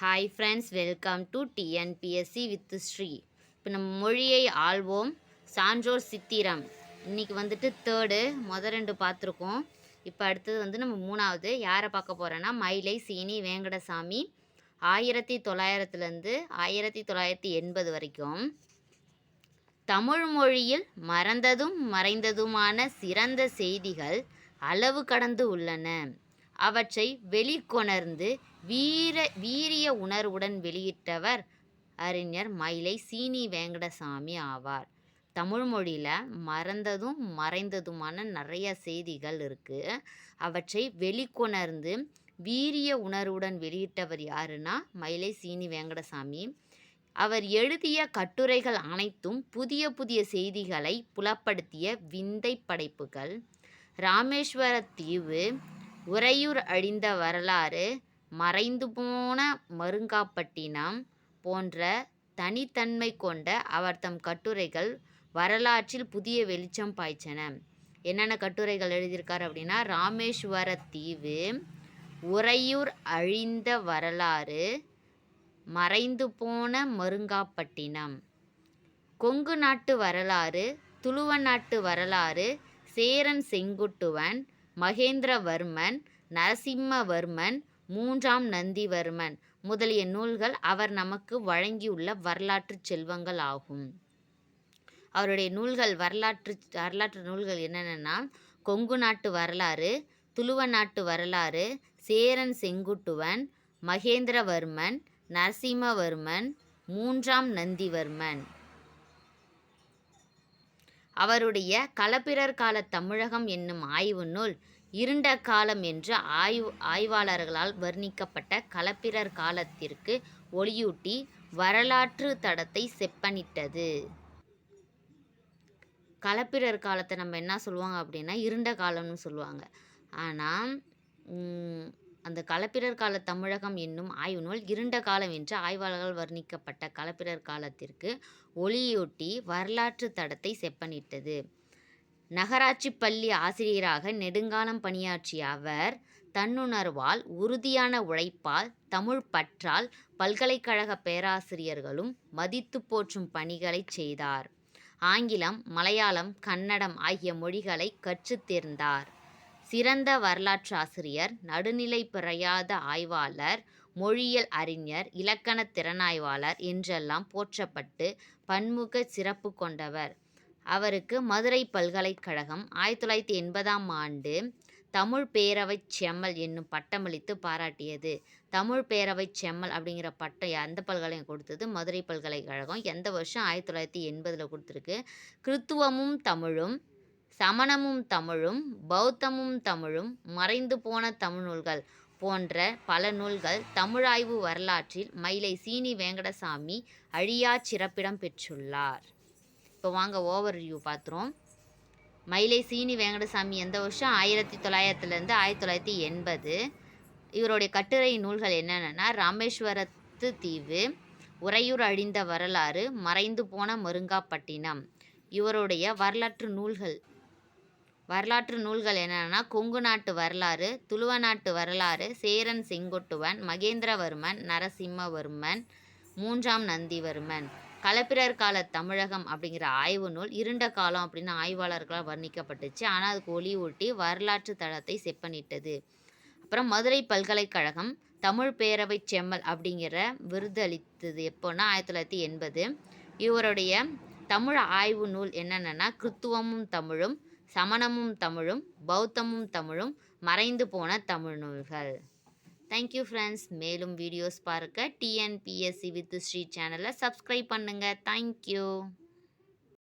Hi friends, welcome to TNPSC with Sri. இப்போ நம்ம மொழியை ஆள்வோம் சான்றோர் சித்திரம். இன்றைக்கி வந்துட்டு தேர்டு, ரெண்டு பார்த்துருக்கோம். இப்போ அடுத்தது நம்ம மூணாவது யாரை பார்க்க போகிறோன்னா மயிலை சீனி வேங்கடசாமி 1900 1980 வரைக்கும் தமிழ் மொழியில் மறந்ததும் மறைந்ததுமான சிறந்த செய்திகள் அளவு கடந்து உள்ளன. அவற்றை வெளிக்கொணர்ந்து வீரிய உணர்வுடன் வெளியிட்டவர் அறிஞர் மயிலை சீனி வேங்கடசாமி ஆவார். தமிழ் மொழியில் மறந்ததும் மறைந்ததுமான நிறைய செய்திகள் இருக்குது. அவற்றை வெளிக்கொணர்ந்து வீரிய உணர்வுடன் வெளியிட்டவர் யாருன்னா மயிலை சீனி வேங்கடசாமி. அவர் எழுதிய கட்டுரைகள் அனைத்தும் புதிய புதிய செய்திகளை புலப்படுத்திய விந்தை படைப்புகள். ராமேஸ்வர தீவு, உறையூர் அழிந்த வரலாறு, மறைந்து போன மருங்காப்பட்டினம் போன்ற தனித்தன்மை கொண்ட அவர் தம் கட்டுரைகள் வரலாற்றில் புதிய வெளிச்சம் பாய்ச்சன. என்னென்ன கட்டுரைகள் எழுதியிருக்கார் அப்படின்னா, ராமேஸ்வர தீவு, உறையூர் அழிந்த வரலாறு, மறைந்து போன மருங்காப்பட்டினம், கொங்கு நாட்டு வரலாறு, துளுவ நாட்டு வரலாறு, சேரன் செங்குட்டுவன், மகேந்திரவர்மன், நரசிம்மவர்மன், மூன்றாம் நந்திவர்மன் முதலிய நூல்கள் அவர் நமக்கு வழங்கியுள்ள வரலாற்று செல்வங்கள் ஆகும். அவருடைய நூல்கள் வரலாற்று நூல்கள் என்னென்னா, கொங்கு நாட்டு வரலாறு, துளுவ நாட்டு வரலாறு, சேரன் செங்குட்டுவன், மகேந்திரவர்மன், நரசிம்மவர்மன், மூன்றாம் நந்திவர்மன். அவருடைய களப்பிரர் கால தமிழகம் என்னும் ஆய்வு நூல் இருண்ட காலம் என்று ஆய்வாளர்களால் வர்ணிக்கப்பட்ட களப்பிரர் காலத்திற்கு ஒளியூட்டி வரலாற்று தடத்தை செப்பனிட்டது. களப்பிரர் காலத்தை நம்ம என்ன சொல்லுவாங்க அப்படின்னா இருண்ட காலம்னு சொல்லுவாங்க. ஆனால் அந்த களப்பிரர் கால தமிழகம் என்னும் ஆய்வு நூல் இருண்ட காலம் என்று ஆய்வாளர்கள் வர்ணிக்கப்பட்ட களப்பிரர் காலத்திற்கு ஒளியூட்டி வரலாற்று தடத்தை செப்பனிட்டது. நகராட்சி பள்ளி ஆசிரியராக நெடுங்காலம் பணியாற்றிய அவர் தன்னுணர்வால், உறுதியான உழைப்பால், தமிழ் பற்றால் பல்கலைக்கழக பேராசிரியர்களும் மதித்து போற்றும் பணிகளை செய்தார். ஆங்கிலம், மலையாளம், கன்னடம் ஆகிய மொழிகளை கற்றுத் தேர்ந்தார். சிறந்த வரலாற்றாசிரியர், நடுநிலை பிறையாத ஆய்வாளர், மொழியியல் அறிஞர், இலக்கண திறனாய்வாளர் என்றெல்லாம் போற்றப்பட்டு பன்முக சிறப்பு கொண்டவர். அவருக்கு மதுரை பல்கலைக்கழகம் 1980ஆம் ஆண்டு தமிழ் பேரவை செம்மல் என்னும் பட்டமளித்து பாராட்டியது. தமிழ் பேரவை செம்மல் அப்படிங்கிற பட்டம் எந்த பல்கலைக்கழகம் கொடுத்தது? மதுரை பல்கலைக்கழகம். எந்த வருஷம்? 1980 கொடுத்துருக்கு. கிறித்துவமும் தமிழும், சமணமும் தமிழும், பௌத்தமும் தமிழும், மறைந்து போன தமிழ் நூல்கள் போன்ற பல நூல்கள் தமிழாய்வு வரலாற்றில் மயிலை சீனி வேங்கடசாமி அழியா சிறப்பிடம் பெற்றுள்ளார். இப்போ வாங்க ஓவர் வியூ பார்த்துரும். மயிலை சீனி வேங்கடசாமி எந்த வருஷம்? 1900 1980. இவருடைய கட்டுரை நூல்கள் என்னென்னா, ராமேஸ்வரத்து தீவு, உறையூர் அழிந்த வரலாறு, மறைந்து போன மருங்காப்பட்டினம். இவருடைய வரலாற்று நூல்கள் என்னென்னா, கொங்கு நாட்டு வரலாறு, துளுவ நாட்டு வரலாறு, சேரன் செங்குட்டுவன், மகேந்திரவர்மன், நரசிம்மவர்மன், மூன்றாம் நந்திவர்மன். களப்பிரர் கால தமிழகம் அப்படிங்கிற ஆய்வு நூல் இருண்ட காலம் அப்படின்னு ஆய்வாளர்களால் வர்ணிக்கப்பட்டுச்சு. ஆனால் அதுக்கு ஒளியூட்டி வரலாற்று தளத்தை செப்பனிட்டது. அப்புறம் மதுரை பல்கலைக்கழகம் தமிழ் பேரவை செம்மல் அப்படிங்கிற விருது அளித்தது. எப்போன்னா 1980. இவருடைய தமிழ் ஆய்வு நூல் என்னென்னா, கிறித்துவமும் தமிழும், சமணமும் தமிழும், பௌத்தமும் தமிழும், மறைந்து போன தமிழ் நூல்கள். Thank you friends. மேலும் வீடியோஸ் பார்க்க டிஎன்பிஎஸ்சி வித் ஸ்ரீ சேனலை சப்ஸ்கிரைப் பண்ணுங்கள். தேங்க்யூ.